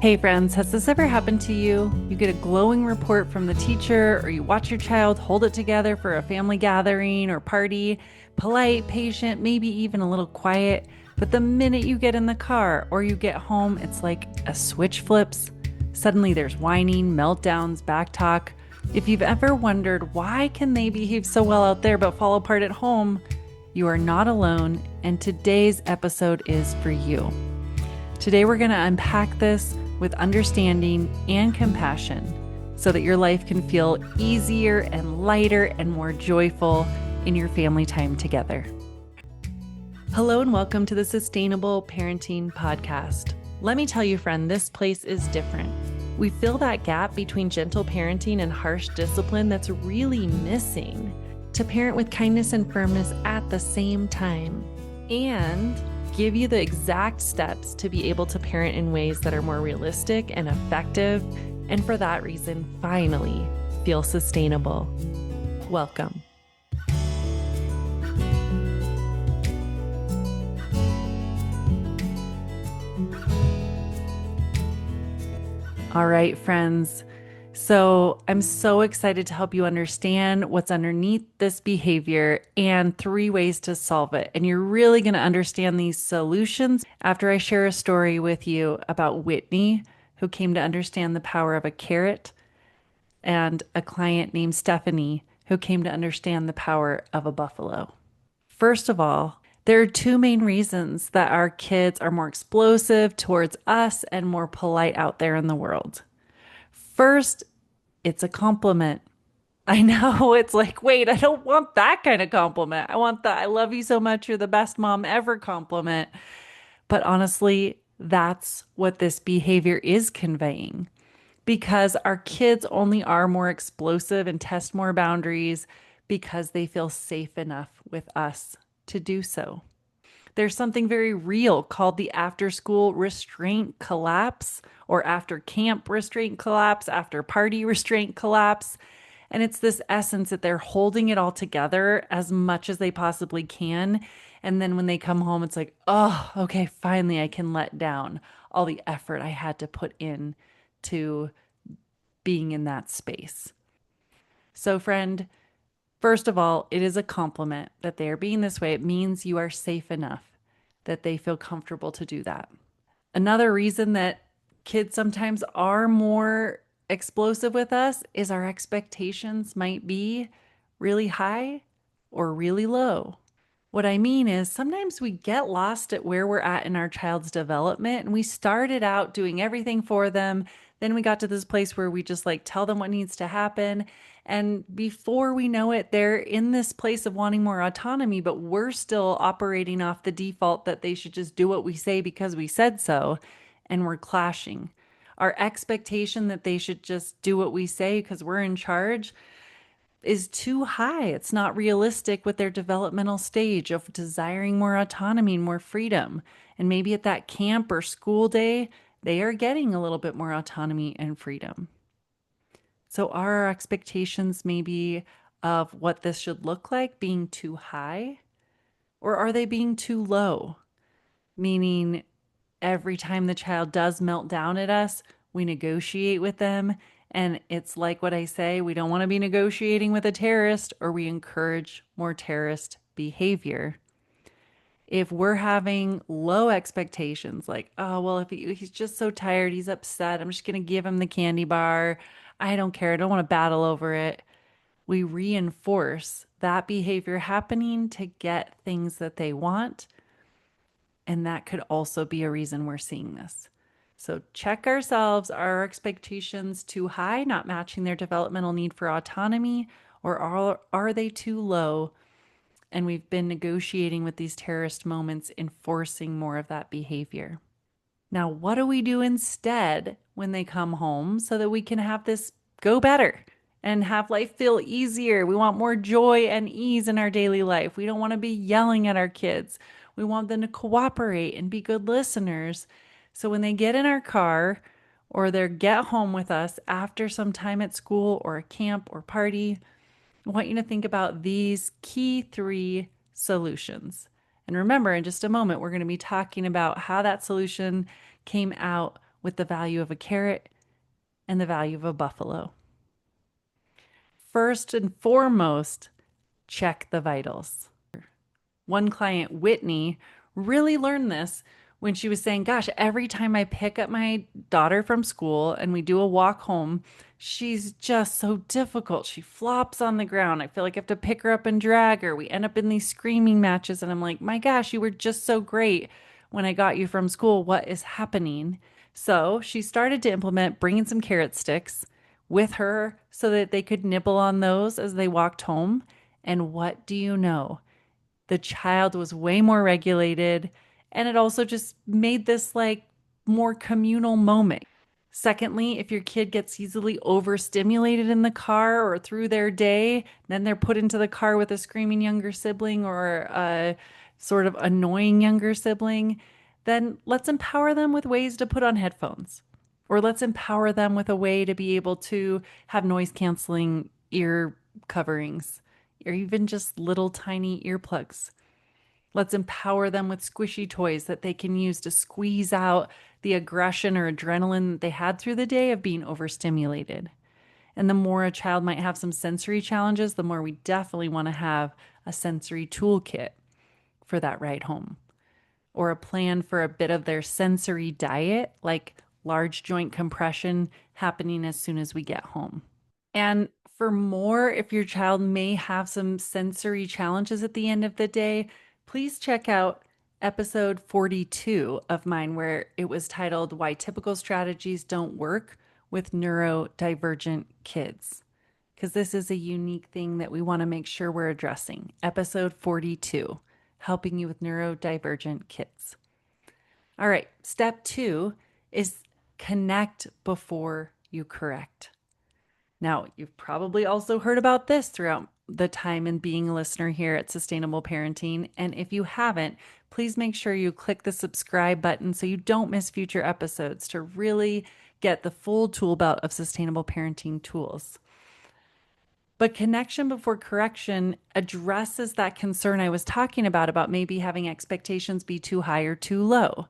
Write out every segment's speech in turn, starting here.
Hey friends, has this ever happened to you? You get a glowing report from the teacher, or you watch your child hold it together for a family gathering or party, polite, patient, maybe even a little quiet. But the minute you get in the car or you get home, it's like a switch flips. Suddenly there's whining, meltdowns, backtalk. If you've ever wondered why can they behave so well out there but fall apart at home, you are not alone, and today's episode is for you. Today, we're going to unpack this with understanding and compassion so that your life can feel easier and lighter and more joyful in your family time together. Hello, and welcome to the Sustainable Parenting Podcast. Let me tell you, friend, this place is different. We fill that gap between gentle parenting and harsh discipline that's really missing to parent with kindness and firmness at the same time, and give you the exact steps to be able to parent in ways that are more realistic and effective, and for that reason, finally feel sustainable. Welcome. All right, friends. So I'm so excited to help you understand what's underneath this behavior and 3 ways to solve it. And you're really going to understand these solutions after I share a story with you about Whitney, who came to understand the power of a carrot, and a client named Stephanie, who came to understand the power of a buffalo. First of all, there are 2 main reasons that our kids are more explosive towards us and more polite out there in the world. First, it's a compliment. I know it's like, wait, I don't want that kind of compliment. I want the I love you so much, you're the best mom ever compliment. But honestly, that's what this behavior is conveying, because our kids only are more explosive and test more boundaries because they feel safe enough with us to do so. There's something very real called the after school restraint collapse, or after camp restraint collapse, after party restraint collapse. And it's this essence that they're holding it all together as much as they possibly can. And then when they come home, it's like, oh, okay, finally I can let down all the effort I had to put in to being in that space. So, friend, first of all, it is a compliment that they are being this way. It means you are safe enough that they feel comfortable to do that. Another reason that kids sometimes are more explosive with us is our expectations might be really high or really low. What I mean is sometimes we get lost at where we're at in our child's development, and we started out doing everything for them. Then we got to this place where we just like tell them what needs to happen. And before we know it, they're in this place of wanting more autonomy, but we're still operating off the default that they should just do what we say because we said so. And we're clashing. Our expectation that they should just do what we say because we're in charge is too high. It's not realistic with their developmental stage of desiring more autonomy and more freedom. And maybe at that camp or school day, they are getting a little bit more autonomy and freedom. So are our expectations maybe of what this should look like being too high? Or are they being too low? Meaning every time the child does melt down at us, we negotiate with them. And it's like what I say, we don't want to be negotiating with a terrorist, or we encourage more terrorist behavior. If we're having low expectations, like, oh, well, if he's just so tired, he's upset, I'm just going to give him the candy bar. I don't care. I don't want to battle over it. We reinforce that behavior happening to get things that they want. And that could also be a reason we're seeing this. So check ourselves. Are our expectations too high, not matching their developmental need for autonomy, or are they too low? And we've been negotiating with these terrorist moments, enforcing more of that behavior. Now, what do we do instead when they come home so that we can have this go better and have life feel easier? We want more joy and ease in our daily life. We don't want to be yelling at our kids. We want them to cooperate and be good listeners. So when they get in our car or they get home with us after some time at school or a camp or party, I want you to think about these key 3 solutions. And remember, in just a moment, we're going to be talking about how that solution came out with the value of a carrot and the value of a buffalo. First and foremost, check the vitals. One client, Whitney, really learned this when she was saying, gosh, every time I pick up my daughter from school and we do a walk home, she's just so difficult. She flops on the ground. I feel like I have to pick her up and drag her. We end up in these screaming matches. And I'm like, my gosh, you were just so great when I got you from school. What is happening? So she started to implement bringing some carrot sticks with her so that they could nibble on those as they walked home. And what do you know? The child was way more regulated, and it also just made this like more communal moment. Secondly, if your kid gets easily overstimulated in the car or through their day, then they're put into the car with a screaming younger sibling or a sort of annoying younger sibling, then let's empower them with ways to put on headphones. Or let's empower them with a way to be able to have noise canceling ear coverings or even just little tiny earplugs. Let's empower them with squishy toys that they can use to squeeze out the aggression or adrenaline that they had through the day of being overstimulated. And the more a child might have some sensory challenges, the more we definitely want to have a sensory toolkit for that ride home or a plan for a bit of their sensory diet, like large joint compression happening as soon as we get home. And for more, if your child may have some sensory challenges at the end of the day, please check out episode 42 of mine, where it was titled Why Typical Strategies Don't Work with Neurodivergent Kids. Because this is a unique thing that we want to make sure we're addressing. Episode 42, helping you with neurodivergent kids. All right, step 2 is connect before you correct. Now, you've probably also heard about this throughout the time in being a listener here at Sustainable Parenting. And if you haven't, please make sure you click the subscribe button so you don't miss future episodes to really get the full tool belt of sustainable parenting tools. But connection before correction addresses that concern I was talking about maybe having expectations be too high or too low.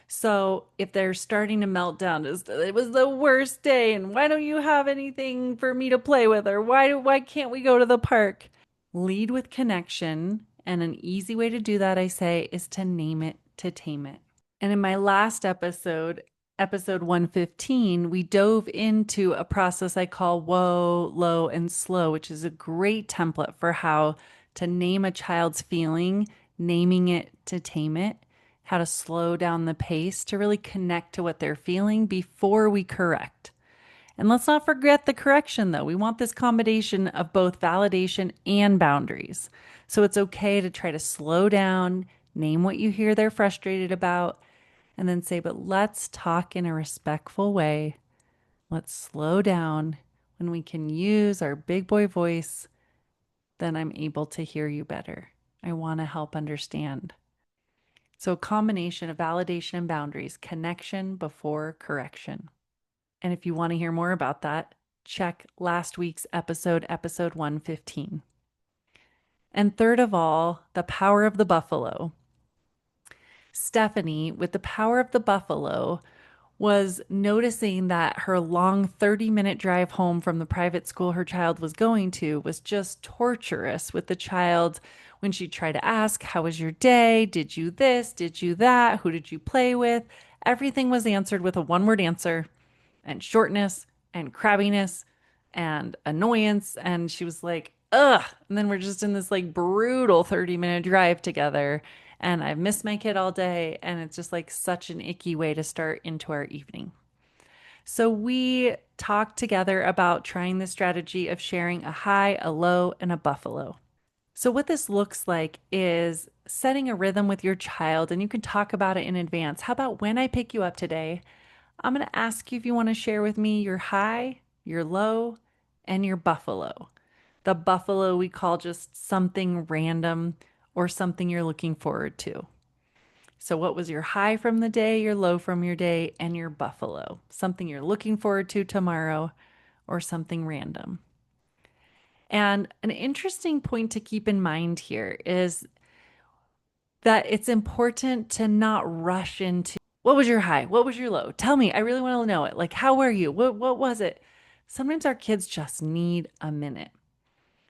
So if they're starting to melt down, it was the worst day, and why don't you have anything for me to play with, or why can't we go to the park? Lead with connection, and an easy way to do that, I say, is to name it to tame it. And in my last episode, episode 115, we dove into a process I call whoa, low, and slow, which is a great template for how to name a child's feeling, naming it to tame it, how to slow down the pace to really connect to what they're feeling before we correct. And let's not forget the correction, though. We want this combination of both validation and boundaries. So it's okay to try to slow down, name what you hear they're frustrated about, and then say, but let's talk in a respectful way. Let's slow down. When we can use our big boy voice, then I'm able to hear you better. I want to help understand. So, a combination of validation and boundaries, connection before correction. And if you want to hear more about that, check last week's episode, episode 115. And third of all, the power of the buffalo. Stephanie, with the power of the buffalo, was noticing that her long 30-minute drive home from the private school her child was going to was just torturous with the child when she tried to ask, how was your day? Did you this? Did you that? Who did you play with? Everything was answered with a one-word answer and shortness and crabbiness and annoyance. And she was like, ugh. And then we're just in this like brutal 30-minute drive together. And I've missed my kid all day. And it's just like such an icky way to start into our evening. So we talked together about trying the strategy of sharing a high, a low, and a buffalo. So what this looks like is setting a rhythm with your child, and you can talk about it in advance. How about when I pick you up today, I'm going to ask you if you want to share with me your high, your low, and your buffalo. The buffalo we call just something random or something you're looking forward to. So, what was your high from the day, your low from your day, and your buffalo? Something you're looking forward to tomorrow or something random. And an interesting point to keep in mind here is that it's important to not rush into What was your high? What was your low? Tell me. I really want to know it. Like, how were you? What was it? Sometimes our kids just need a minute.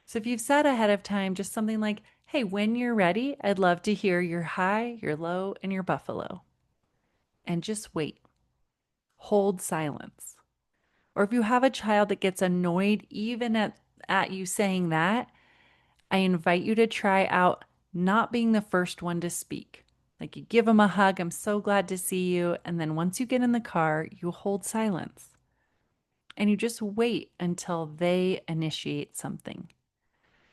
So if you've said ahead of time, just something like, hey, when you're ready, I'd love to hear your high, your low, and your buffalo. And just wait. Hold silence. Or if you have a child that gets annoyed even at you saying that, I invite you to try out not being the first one to speak. Like you give them a hug, I'm so glad to see you. And then once you get in the car, you hold silence and you just wait until they initiate something.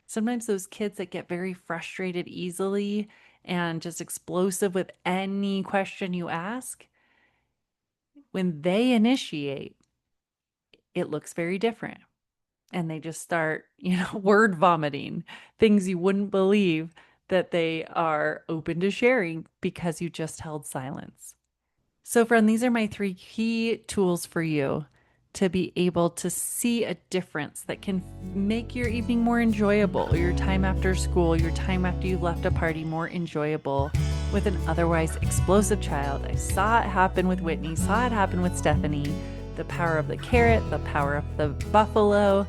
Sometimes those kids that get very frustrated easily and just explosive with any question you ask, when they initiate, it looks very different. And they just start, word vomiting, things you wouldn't believe that they are open to sharing because you just held silence. So, friend, these are my three key tools for you to be able to see a difference that can make your evening more enjoyable, your time after school, your time after you've left a party more enjoyable with an otherwise explosive child. I saw it happen with Whitney, saw it happen with Stephanie. The power of the carrot, the power of the buffalo,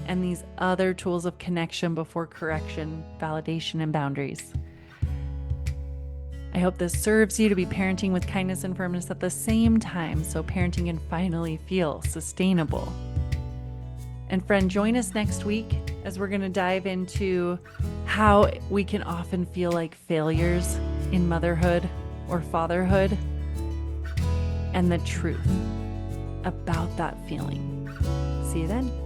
and these other tools of connection before correction, validation, and boundaries. I hope this serves you to be parenting with kindness and firmness at the same time, so parenting can finally feel sustainable. And friend, join us next week as we're going to dive into how we can often feel like failures in motherhood or fatherhood and the truth about that feeling. See you then.